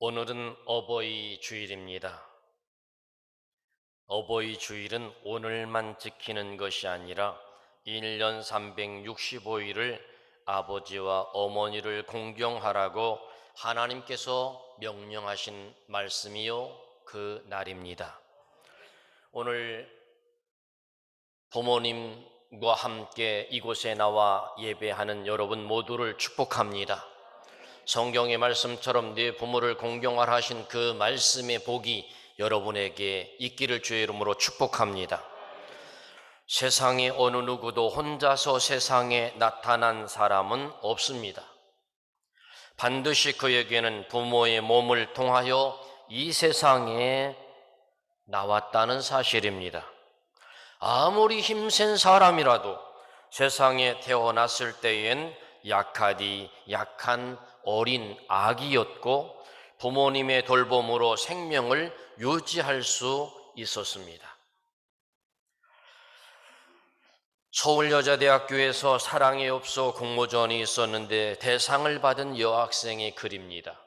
오늘은 어버이 주일입니다. 어버이 주일은 오늘만 지키는 것이 아니라 1년 365일을 아버지와 어머니를 공경하라고 하나님께서 명령하신 말씀이요 그 날입니다. 오늘 부모님과 함께 이곳에 나와 예배하는 여러분 모두를 축복합니다. 성경의 말씀처럼 네 부모를 공경하라 하신 그 말씀의 복이 여러분에게 있기를 주의 이름으로 축복합니다. 세상에 어느 누구도 혼자서 세상에 나타난 사람은 없습니다. 반드시 그에게는 부모의 몸을 통하여 이 세상에 나왔다는 사실입니다. 아무리 힘센 사람이라도 세상에 태어났을 때엔 약한 어린 아기였고 부모님의 돌봄으로 생명을 유지할 수 있었습니다. 서울여자대학교에서 사랑의 엽서 공모전이 있었는데 대상을 받은 여학생의 글입니다.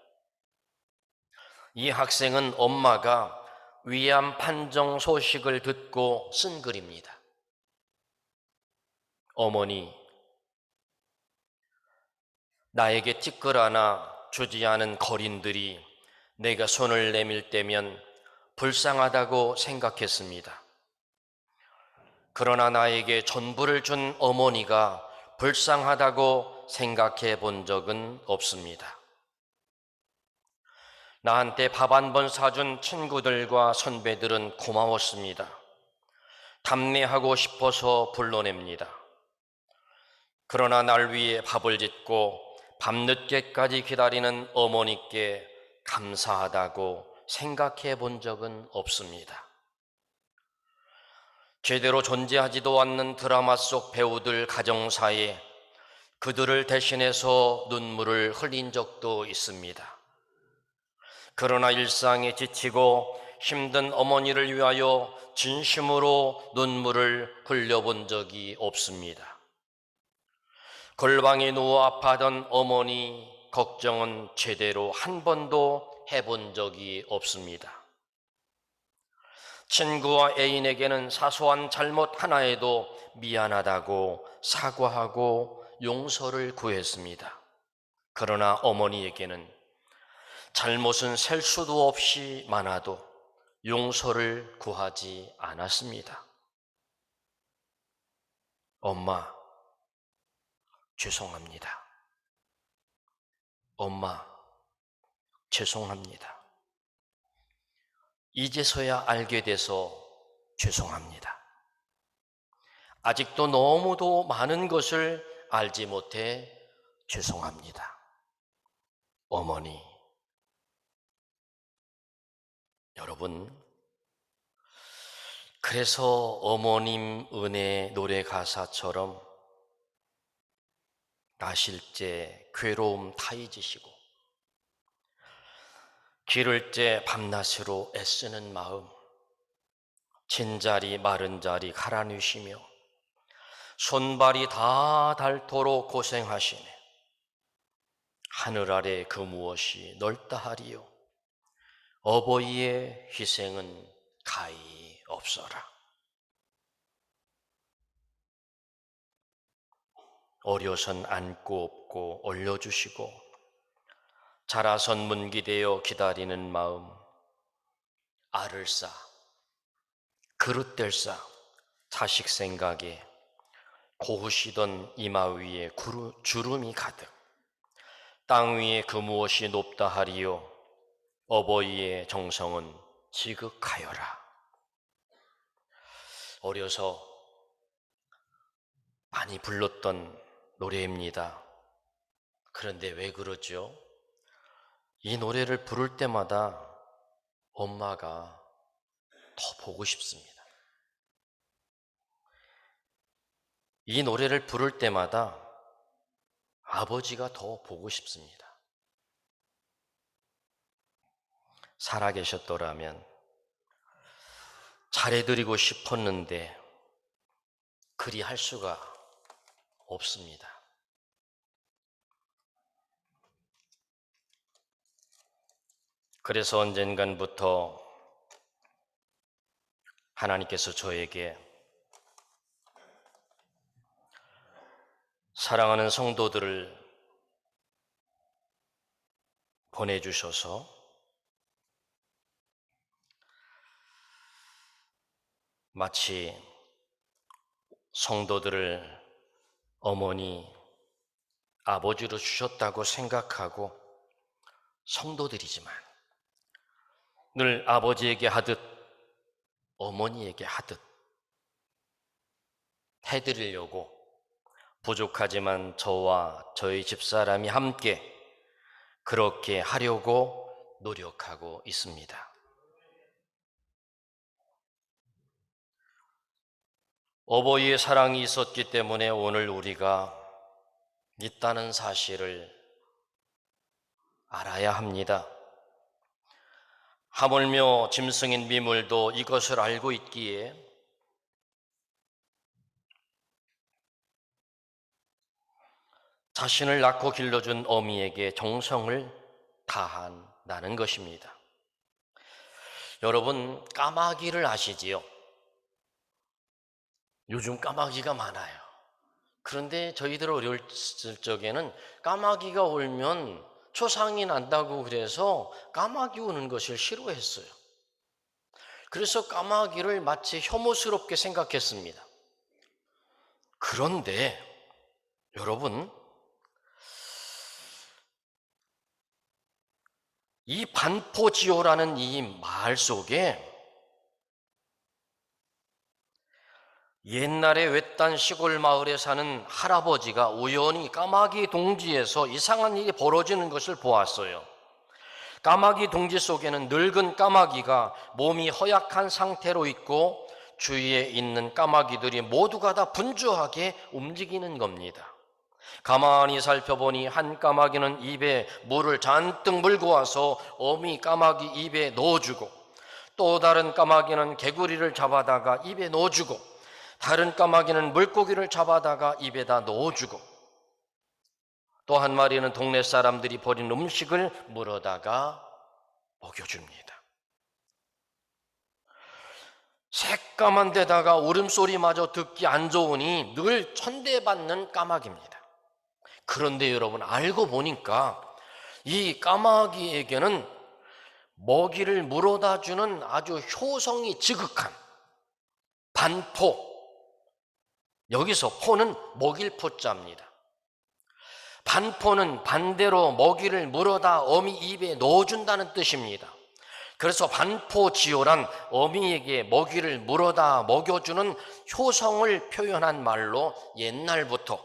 이 학생은 엄마가 위암 판정 소식을 듣고 쓴 글입니다. 어머니, 나에게 티끌 하나 주지 않은 거린들이 내가 손을 내밀 때면 불쌍하다고 생각했습니다. 그러나 나에게 전부를 준 어머니가 불쌍하다고 생각해 본 적은 없습니다. 나한테 밥 한 번 사준 친구들과 선배들은 고마웠습니다. 답례하고 싶어서 불러냅니다. 그러나 날 위해 밥을 짓고 밤늦게까지 기다리는 어머니께 감사하다고 생각해 본 적은 없습니다. 제대로 존재하지도 않는 드라마 속 배우들 가정사에 그들을 대신해서 눈물을 흘린 적도 있습니다. 그러나 일상에 지치고 힘든 어머니를 위하여 진심으로 눈물을 흘려본 적이 없습니다. 골방에 누워 아파하던 어머니 걱정은 제대로 한 번도 해본 적이 없습니다. 친구와 애인에게는 사소한 잘못 하나에도 미안하다고 사과하고 용서를 구했습니다. 그러나 어머니에게는 잘못은 셀 수도 없이 많아도 용서를 구하지 않았습니다. 엄마, 죄송합니다. 엄마, 죄송합니다. 이제서야 알게 돼서 죄송합니다. 아직도 너무도 많은 것을 알지 못해 죄송합니다. 어머니, 여러분, 그래서 어머님 은혜 노래 가사처럼 나실제 괴로움 다 잊으시고 기를 때 밤낮으로 애쓰는 마음, 진자리 마른 자리 갈아뉘시며 손발이 다 닳도록 고생하시네. 하늘 아래 그 무엇이 넓다 하리요. 어버이의 희생은 가히 없어라. 어려선 안고 업고 올려주시고 자라선 문기되어 기다리는 마음, 알을 쌓 그릇들 쌓 자식 생각에 고우시던 이마 위에 주름이 가득 땅 위에 그 무엇이 높다 하리요. 어버이의 정성은 지극하여라. 어려서 많이 불렀던 노래입니다. 그런데 왜 그러죠? 이 노래를 부를 때마다 엄마가 더 보고 싶습니다. 이 노래를 부를 때마다 아버지가 더 보고 싶습니다. 살아계셨더라면 잘해드리고 싶었는데 그리 할 수가 없습니다. 그래서 언젠간부터 하나님께서 저에게 사랑하는 성도들을 보내주셔서 마치 성도들을 어머니, 아버지로 주셨다고 생각하고 성도들이지만 늘 아버지에게 하듯 어머니에게 하듯 해드리려고 부족하지만 저와 저희 집사람이 함께 그렇게 하려고 노력하고 있습니다. 어버이의 사랑이 있었기 때문에 오늘 우리가 있다는 사실을 알아야 합니다. 하물며 짐승인 미물도 이것을 알고 있기에 자신을 낳고 길러준 어미에게 정성을 다한다는 것입니다. 여러분, 까마귀를 아시지요? 요즘 까마귀가 많아요. 그런데 저희들 어렸을 적에는 까마귀가 울면 초상이 난다고 그래서 까마귀 우는 것을 싫어했어요. 그래서 까마귀를 마치 혐오스럽게 생각했습니다. 그런데 여러분, 이 반포지호라는 이 마을 속에 옛날에 외딴 시골 마을에 사는 할아버지가 우연히 까마귀 둥지에서 이상한 일이 벌어지는 것을 보았어요. 까마귀 둥지 속에는 늙은 까마귀가 몸이 허약한 상태로 있고 주위에 있는 까마귀들이 모두가 다 분주하게 움직이는 겁니다. 가만히 살펴보니 한 까마귀는 입에 물을 잔뜩 물고 와서 어미 까마귀 입에 넣어주고, 또 다른 까마귀는 개구리를 잡아다가 입에 넣어주고, 다른 까마귀는 물고기를 잡아다가 입에다 넣어주고, 또 한 마리는 동네 사람들이 버린 음식을 물어다가 먹여줍니다. 새까만 데다가 울음소리마저 듣기 안 좋으니 늘 천대받는 까마귀입니다. 그런데 여러분, 알고 보니까 이 까마귀에게는 먹이를 물어다 주는 아주 효성이 지극한 반포, 여기서 포는 먹일 포자입니다. 반포는 반대로 먹이를 물어다 어미 입에 넣어준다는 뜻입니다. 그래서 반포지호란 어미에게 먹이를 물어다 먹여주는 효성을 표현한 말로 옛날부터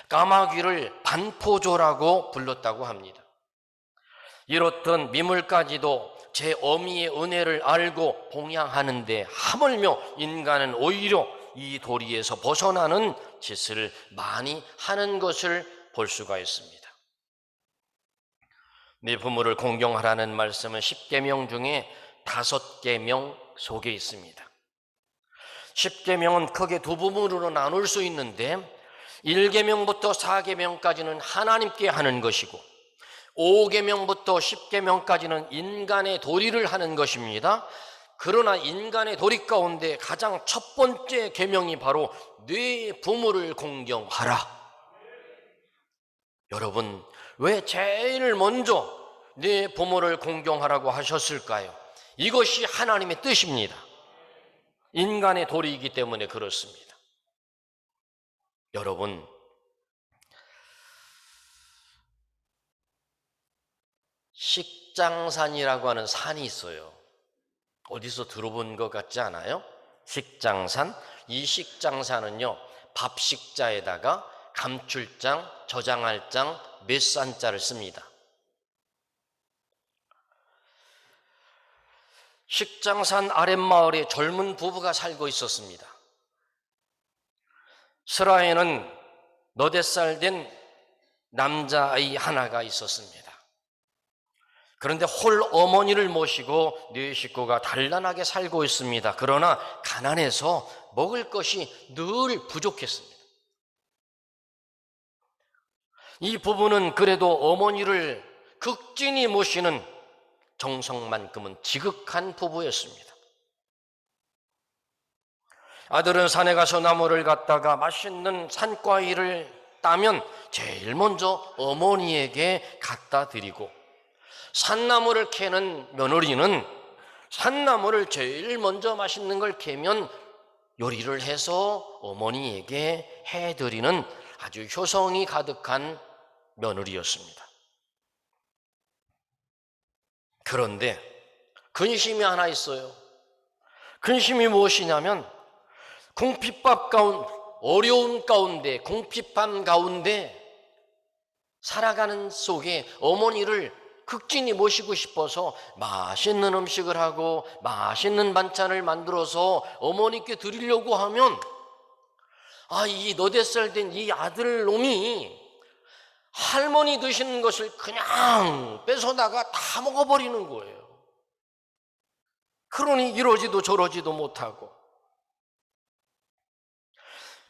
까마귀를 반포조라고 불렀다고 합니다. 이렇듯 미물까지도 제 어미의 은혜를 알고 봉양하는데 하물며 인간은 오히려 이 도리에서 벗어나는 짓을 많이 하는 것을 볼 수가 있습니다. 네 부모를 공경하라는 말씀은 10계명 중에 5계명 속에 있습니다. 10계명은 크게 두 부분으로 나눌 수 있는데 1계명부터 4계명까지는 하나님께 하는 것이고 5계명부터 10계명까지는 인간의 도리를 하는 것입니다. 그러나 인간의 도리 가운데 가장 첫 번째 계명이 바로 네 부모를 공경하라. 여러분, 왜 제일 먼저 네 부모를 공경하라고 하셨을까요? 이것이 하나님의 뜻입니다. 인간의 도리이기 때문에 그렇습니다. 여러분, 식장산이라고 하는 산이 있어요. 어디서 들어본 것 같지 않아요? 식장산. 이 식장산은요, 밥식자에다가 감출장, 저장할 장, 몇산자를 씁니다. 식장산 아랫마을에 젊은 부부가 살고 있었습니다. 슬하에는 4살 된 남자아이 하나가 있었습니다. 그런데 홀 어머니를 모시고 4식구가 단란하게 살고 있습니다. 그러나 가난해서 먹을 것이 늘 부족했습니다. 이 부부는 그래도 어머니를 극진히 모시는 정성만큼은 지극한 부부였습니다. 아들은 산에 가서 나무를 갖다가 맛있는 산과일을 따면 제일 먼저 어머니에게 갖다 드리고, 산나무를 캐는 며느리는 산나무를 제일 먼저 맛있는 걸 캐면 요리를 해서 어머니에게 해드리는 아주 효성이 가득한 며느리였습니다. 그런데 근심이 하나 있어요. 근심이 무엇이냐면 궁핍밥 가운데, 어려운 가운데, 궁핍함 가운데 살아가는 속에 어머니를 극진히 모시고 싶어서 맛있는 음식을 하고 맛있는 반찬을 만들어서 어머니께 드리려고 하면, 이 너댓살 된 이 아들 놈이 할머니 드시는 것을 그냥 뺏어다가 다 먹어버리는 거예요. 그러니 이러지도 저러지도 못하고.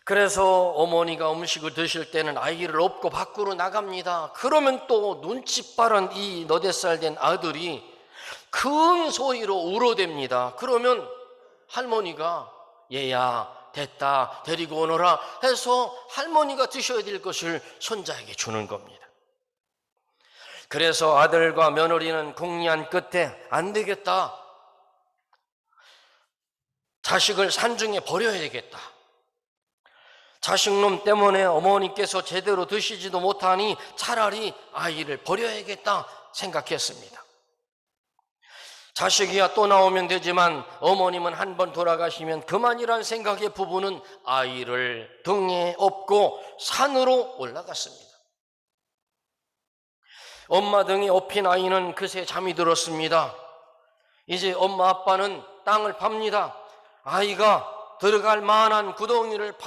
그래서 어머니가 음식을 드실 때는 아이를 업고 밖으로 나갑니다. 그러면 또 눈치 빠른 이 너댓살 된 아들이 큰 소리로 울어댑니다. 그러면 할머니가 얘야 됐다 데리고 오너라 해서 할머니가 드셔야 될 것을 손자에게 주는 겁니다. 그래서 아들과 며느리는 궁리한 끝에 안 되겠다, 자식을 산중에 버려야 되겠다, 자식놈 때문에 어머니께서 제대로 드시지도 못하니 차라리 아이를 버려야겠다 생각했습니다. 자식이야 또 나오면 되지만 어머님은 한 번 돌아가시면 그만이란 생각에 부부는 아이를 등에 업고 산으로 올라갔습니다. 엄마 등에 업힌 아이는 그새 잠이 들었습니다. 이제 엄마 아빠는 땅을 팝니다. 아이가 들어갈 만한 구덩이를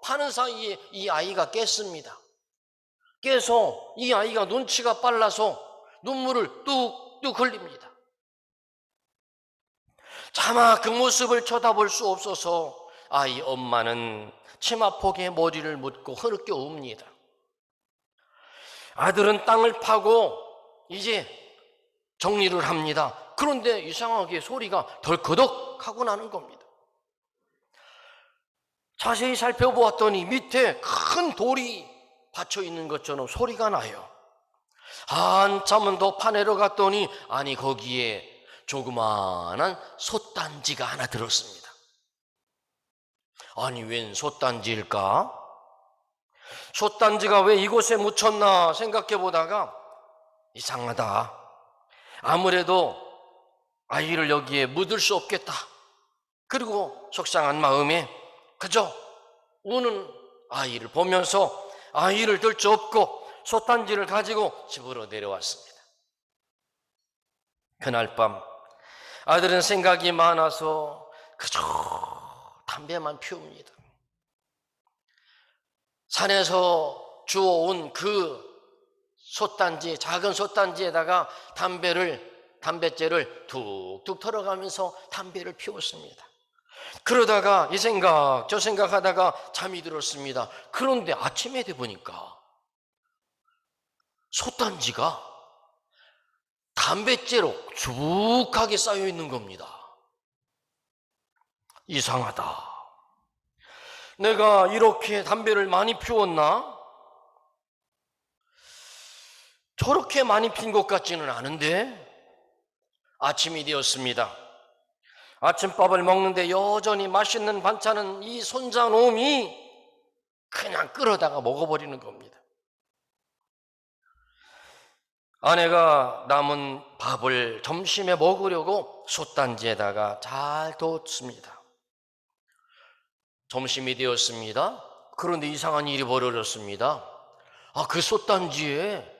파는 사이에 이 아이가 깼습니다. 깨서 이 아이가 눈치가 빨라서 눈물을 뚝뚝 흘립니다. 차마 그 모습을 쳐다볼 수 없어서 아이 엄마는 치마폭에 머리를 묻고 흐느껴 웁니다. 아들은 땅을 파고 이제 정리를 합니다. 그런데 이상하게 소리가 덜커덕 하고 나는 겁니다. 자세히 살펴보았더니 밑에 큰 돌이 받쳐 있는 것처럼 소리가 나요. 한참은 더 파내러 갔더니 아니 거기에 조그마한 솥단지가 하나 들었습니다. 아니 웬 솥단지일까? 솥단지가 왜 이곳에 묻혔나 생각해 보다가 이상하다, 아무래도 아이를 여기에 묻을 수 없겠다. 그리고 속상한 마음에 그저 우는 아이를 보면서 아이를 들쳐업고 솥단지를 가지고 집으로 내려왔습니다. 그날 밤 아들은 생각이 많아서 그저 담배만 피웁니다. 산에서 주워온 그 솥단지, 작은 솥단지에다가 담뱃재를 툭툭 털어가면서 담배를 피웠습니다. 그러다가 이 생각 저 생각하다가 잠이 들었습니다. 그런데 아침에 돼 보니까 솥단지가 담뱃재로 주룩하게 쌓여 있는 겁니다. 이상하다, 내가 이렇게 담배를 많이 피웠나? 저렇게 많이 핀 것 같지는 않은데. 아침이 되었습니다. 아침밥을 먹는데 여전히 맛있는 반찬은 이 손자놈이 그냥 끌어다가 먹어버리는 겁니다. 아내가 남은 밥을 점심에 먹으려고 솥단지에다가 잘 뒀습니다. 점심이 되었습니다. 그런데 이상한 일이 벌어졌습니다. 그 솥단지에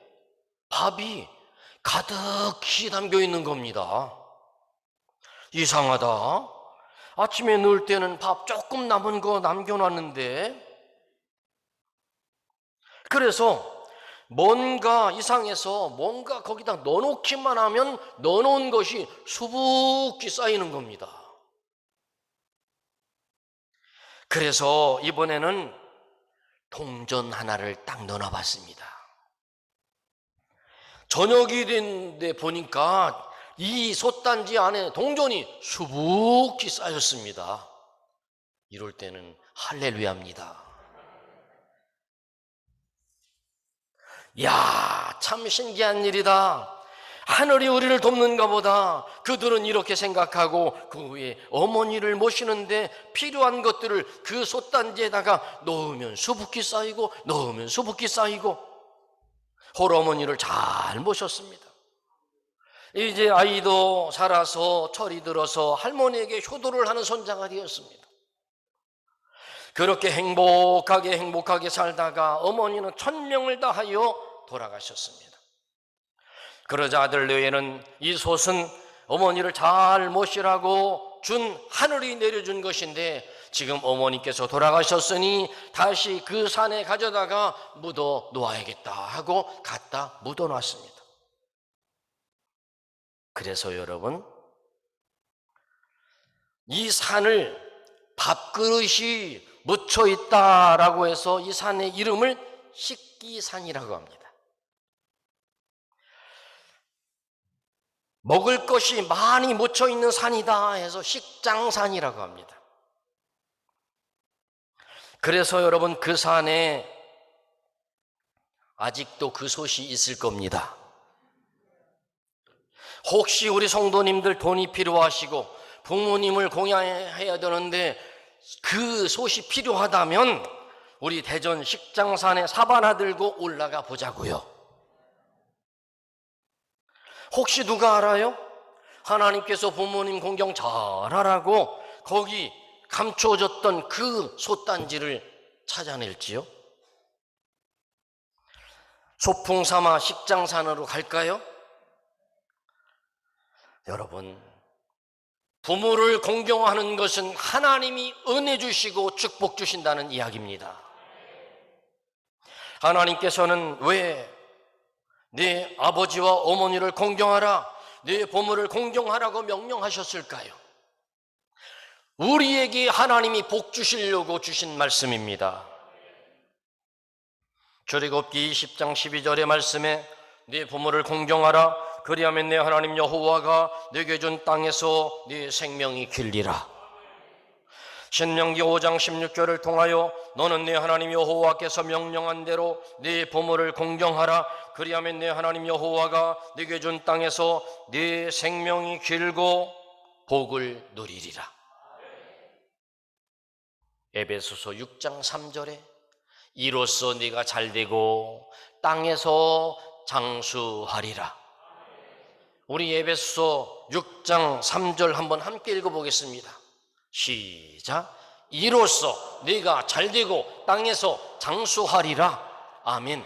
밥이 가득히 담겨 있는 겁니다. 이상하다, 아침에 넣을 때는 밥 조금 남은 거 남겨놨는데. 그래서 뭔가 이상해서 뭔가 거기다 넣어놓기만 하면 넣어놓은 것이 수북히 쌓이는 겁니다. 그래서 이번에는 동전 하나를 딱 넣어봤습니다. 저녁이 됐는데 보니까 이 솥단지 안에 동전이 수북히 쌓였습니다. 이럴 때는 할렐루야입니다. 야, 참 신기한 일이다. 하늘이 우리를 돕는가 보다. 그들은 이렇게 생각하고 그 후에 어머니를 모시는데 필요한 것들을 그 솥단지에다가 넣으면 수북히 쌓이고 넣으면 수북히 쌓이고 홀어머니를 잘 모셨습니다. 이제 아이도 자라서 철이 들어서 할머니에게 효도를 하는 손자가 되었습니다. 그렇게 행복하게 살다가 어머니는 천명을 다하여 돌아가셨습니다. 그러자 아들 뇌에는 이 솥은 어머니를 잘 모시라고 준 하늘이 내려준 것인데 지금 어머니께서 돌아가셨으니 다시 그 산에 가져다가 묻어 놓아야겠다 하고 갖다 묻어 놨습니다. 그래서 여러분, 이 산을 밥그릇이 묻혀 있다라고 해서 이 산의 이름을 식기산이라고 합니다. 먹을 것이 많이 묻혀 있는 산이다 해서 식장산이라고 합니다. 그래서 여러분, 그 산에 아직도 그 솥이 있을 겁니다. 혹시 우리 성도님들 돈이 필요하시고 부모님을 공양해야 되는데 그 솥이 필요하다면 우리 대전 식장산에 삽 하나 들고 올라가 보자고요. 혹시 누가 알아요? 하나님께서 부모님 공경 잘하라고 거기 감춰졌던 그 솥단지를 찾아낼지요? 소풍 삼아 식장산으로 갈까요? 여러분, 부모를 공경하는 것은 하나님이 은혜 주시고 축복 주신다는 이야기입니다. 하나님께서는 왜 네 아버지와 어머니를 공경하라, 네 부모를 공경하라고 명령하셨을까요? 우리에게 하나님이 복 주시려고 주신 말씀입니다. 출애굽기 20장 12절의 말씀에 네 부모를 공경하라, 그리하면 내 하나님 여호와가 네게 준 땅에서 네 생명이 길리라. 신명기 5장 16절을 통하여 너는 네 하나님 여호와께서 명령한 대로 네 부모를 공경하라, 그리하면 내 하나님 여호와가 네게 준 땅에서 네 생명이 길고 복을 누리리라. 에베소서 6장 3절에 이로써 네가 잘되고 땅에서 장수하리라. 우리 에베소서 6장 3절 한번 함께 읽어보겠습니다. 시작. 이로써 네가 잘되고 땅에서 장수하리라. 아멘.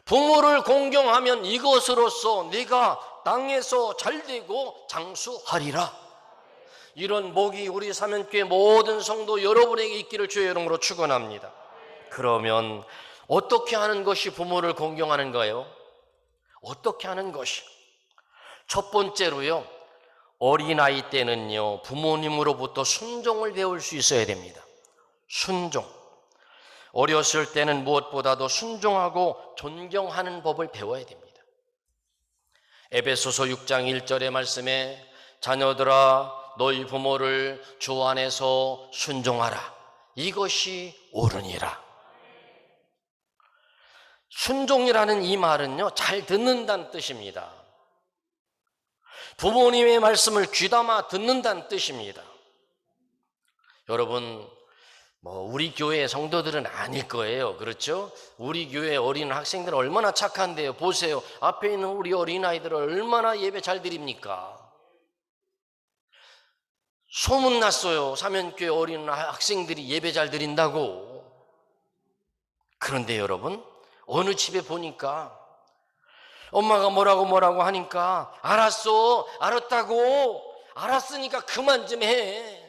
부모를 공경하면 이것으로써 네가 땅에서 잘되고 장수하리라. 이런 복이 우리 사면교회 모든 성도 여러분에게 있기를 주의 이름으로 축원합니다. 그러면 어떻게 하는 것이 부모를 공경하는가요? 어떻게 하는 것이? 첫 번째로요, 어린아이 때는요, 부모님으로부터 순종을 배울 수 있어야 됩니다. 순종. 어렸을 때는 무엇보다도 순종하고 존경하는 법을 배워야 됩니다. 에베소서 6장 1절의 말씀에 자녀들아 너희 부모를 주 안에서 순종하라. 이것이 옳으니라. 순종이라는 이 말은요, 잘 듣는다는 뜻입니다. 부모님의 말씀을 귀담아 듣는다는 뜻입니다. 여러분, 우리 교회 성도들은 아닐 거예요. 그렇죠? 우리 교회 어린 학생들은 얼마나 착한데요. 보세요. 앞에 있는 우리 어린아이들은 얼마나 예배 잘 드립니까? 소문났어요. 사면교회 어린 학생들이 예배 잘 드린다고. 그런데 여러분, 어느 집에 보니까 엄마가 뭐라고 하니까 알았어, 알았다고, 알았으니까 그만 좀 해.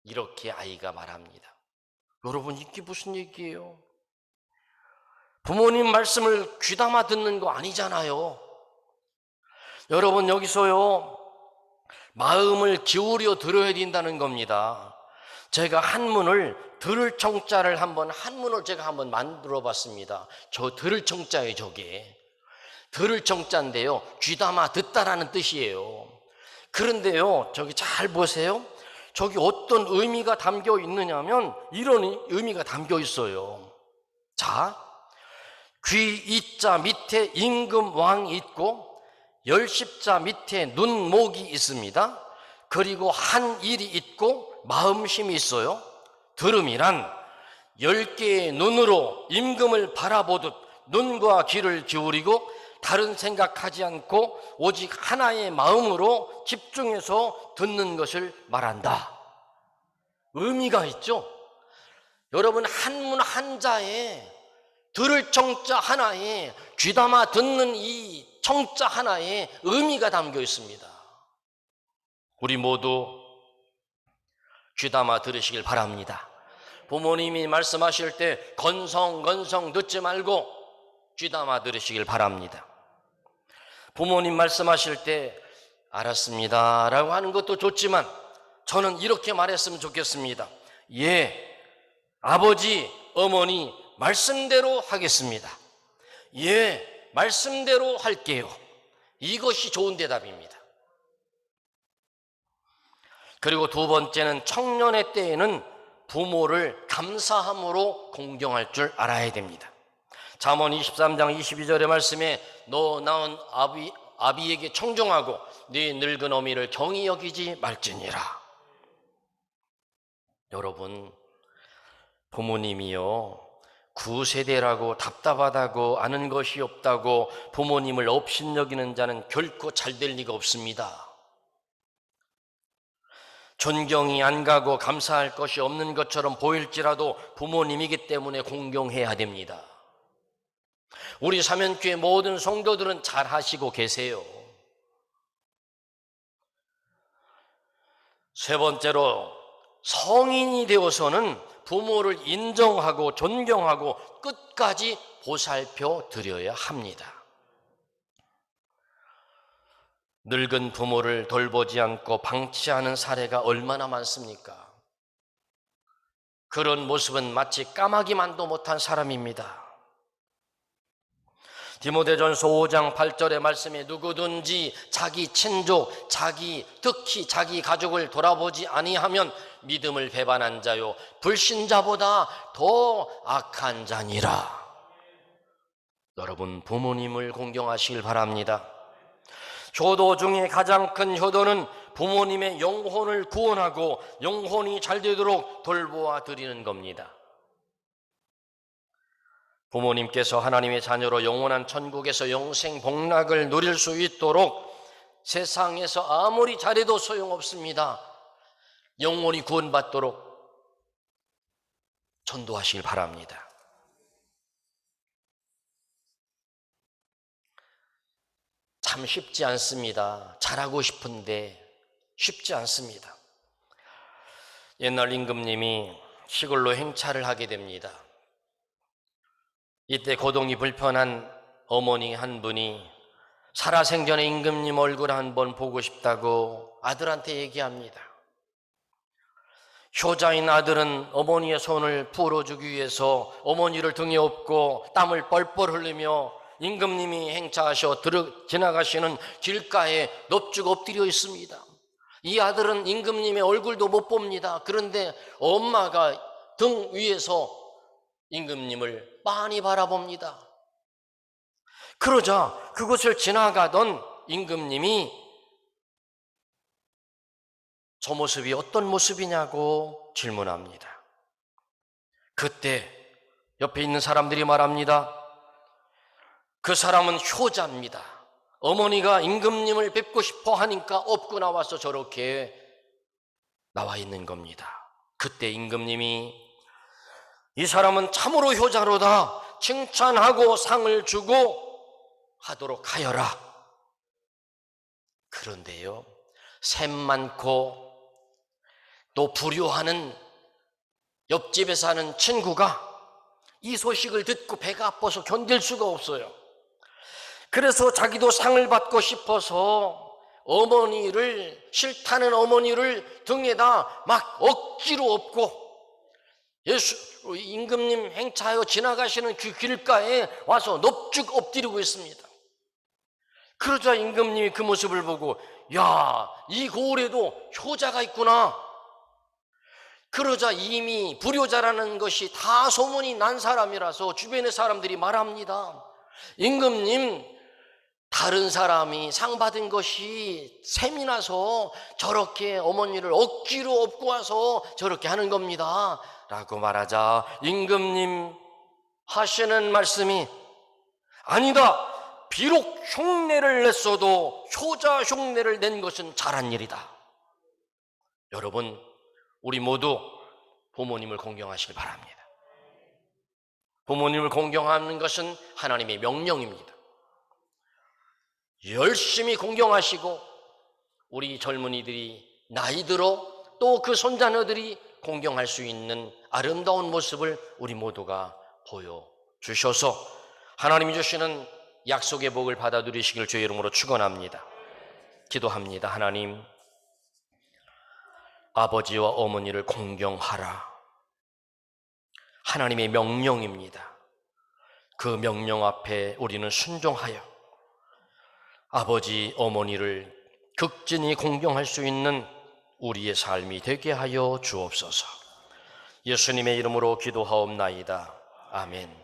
이렇게 아이가 말합니다. 여러분, 이게 무슨 얘기예요? 부모님 말씀을 귀담아 듣는 거 아니잖아요. 여러분, 여기서요, 마음을 기울여 들어야 된다는 겁니다. 제가 한문을 들을 청자를 한번 제가 만들어 봤습니다. 저 들을 청자예요, 저게. 들을 정자인데요, 귀담아 듣다라는 뜻이에요. 그런데요, 저기 잘 보세요. 저기 어떤 의미가 담겨 있느냐면 이런 의미가 담겨 있어요. 자, 귀 이자 밑에 임금 왕이 있고 열십자 밑에 눈목이 있습니다. 그리고 한 일이 있고 마음심이 있어요. 들음이란 10개의 눈으로 임금을 바라보듯 눈과 귀를 기울이고 다른 생각하지 않고 오직 하나의 마음으로 집중해서 듣는 것을 말한다. 의미가 있죠. 여러분, 한문 한자에 들을 청자 하나에 귀담아 듣는 이 청자 하나에 의미가 담겨 있습니다. 우리 모두 귀담아 들으시길 바랍니다. 부모님이 말씀하실 때 건성건성 듣지 말고 귀담아 들으시길 바랍니다. 부모님 말씀하실 때 알았습니다 라고 하는 것도 좋지만 저는 이렇게 말했으면 좋겠습니다. 예, 아버지, 어머니 말씀대로 하겠습니다. 예, 말씀대로 할게요. 이것이 좋은 대답입니다. 그리고 두 번째는 청년의 때에는 부모를 감사함으로 공경할 줄 알아야 됩니다. 잠언 23장 22절의 말씀에 너 낳은 아비에게 청종하고 네 늙은 어미를 경히 여기지 말지니라. 여러분, 부모님이요, 구세대라고 답답하다고 아는 것이 없다고 부모님을 업신여기는 자는 결코 잘 될 리가 없습니다. 존경이 안 가고 감사할 것이 없는 것처럼 보일지라도 부모님이기 때문에 공경해야 됩니다. 우리 사면교회 모든 성도들은 잘 하시고 계세요. 세 번째로, 성인이 되어서는 부모를 인정하고 존경하고 끝까지 보살펴 드려야 합니다. 늙은 부모를 돌보지 않고 방치하는 사례가 얼마나 많습니까? 그런 모습은 마치 까마귀만도 못한 사람입니다. 디모데전서 5장 8절의 말씀에 누구든지 자기 친족, 특히 자기 가족을 돌아보지 아니하면 믿음을 배반한 자요 불신자보다 더 악한 자니라. 여러분, 부모님을 공경하시길 바랍니다. 효도 중에 가장 큰 효도는 부모님의 영혼을 구원하고 영혼이 잘 되도록 돌보아 드리는 겁니다. 부모님께서 하나님의 자녀로 영원한 천국에서 영생 복락을 누릴 수 있도록 세상에서 아무리 잘해도 소용없습니다. 영혼이 구원받도록 전도하시길 바랍니다. 참 쉽지 않습니다. 잘하고 싶은데 쉽지 않습니다. 옛날 임금님이 시골로 행차를 하게 됩니다. 이때 고동이 불편한 어머니 한 분이 살아생전에 임금님 얼굴 한번 보고 싶다고 아들한테 얘기합니다. 효자인 아들은 어머니의 손을 풀어주기 위해서 어머니를 등에 업고 땀을 뻘뻘 흘리며 임금님이 행차하셔 지나가시는 길가에 넙죽 엎드려 있습니다. 이 아들은 임금님의 얼굴도 못 봅니다. 그런데 엄마가 등 위에서 임금님을 빤히 바라봅니다. 그러자 그곳을 지나가던 임금님이 저 모습이 어떤 모습이냐고 질문합니다. 그때 옆에 있는 사람들이 말합니다. 그 사람은 효자입니다. 어머니가 임금님을 뵙고 싶어 하니까 업고 나와서 저렇게 나와 있는 겁니다. 그때 임금님이 이 사람은 참으로 효자로다 칭찬하고 상을 주고 하도록 하여라. 그런데요, 셈 많고 또 불효하는 옆집에 사는 친구가 이 소식을 듣고 배가 아파서 견딜 수가 없어요. 그래서 자기도 상을 받고 싶어서 어머니를, 싫다는 어머니를 등에다 막 억지로 업고 임금님 행차하여 지나가시는 그 길가에 와서 넙죽 엎드리고 있습니다. 그러자 임금님이 그 모습을 보고 야, 이 고을에도 효자가 있구나. 그러자 이미 불효자라는 것이 다 소문이 난 사람이라서 주변의 사람들이 말합니다. 임금님, 다른 사람이 상 받은 것이 셈이 나서 저렇게 어머니를 억지로 업고 와서 저렇게 하는 겁니다 라고 말하자 임금님 하시는 말씀이 아니다. 비록 흉내를 냈어도 효자 흉내를 낸 것은 잘한 일이다. 여러분, 우리 모두 부모님을 공경하시길 바랍니다. 부모님을 공경하는 것은 하나님의 명령입니다. 열심히 공경하시고 우리 젊은이들이 나이 들어 또 그 손자녀들이 공경할 수 있는 아름다운 모습을 우리 모두가 보여주셔서 하나님이 주시는 약속의 복을 받아 누리시길 주의 이름으로 축원합니다. 기도합니다. 하나님, 아버지와 어머니를 공경하라. 하나님의 명령입니다. 그 명령 앞에 우리는 순종하여 아버지, 어머니를 극진히 공경할 수 있는 우리의 삶이 되게 하여 주옵소서. 예수님의 이름으로 기도하옵나이다. 아멘.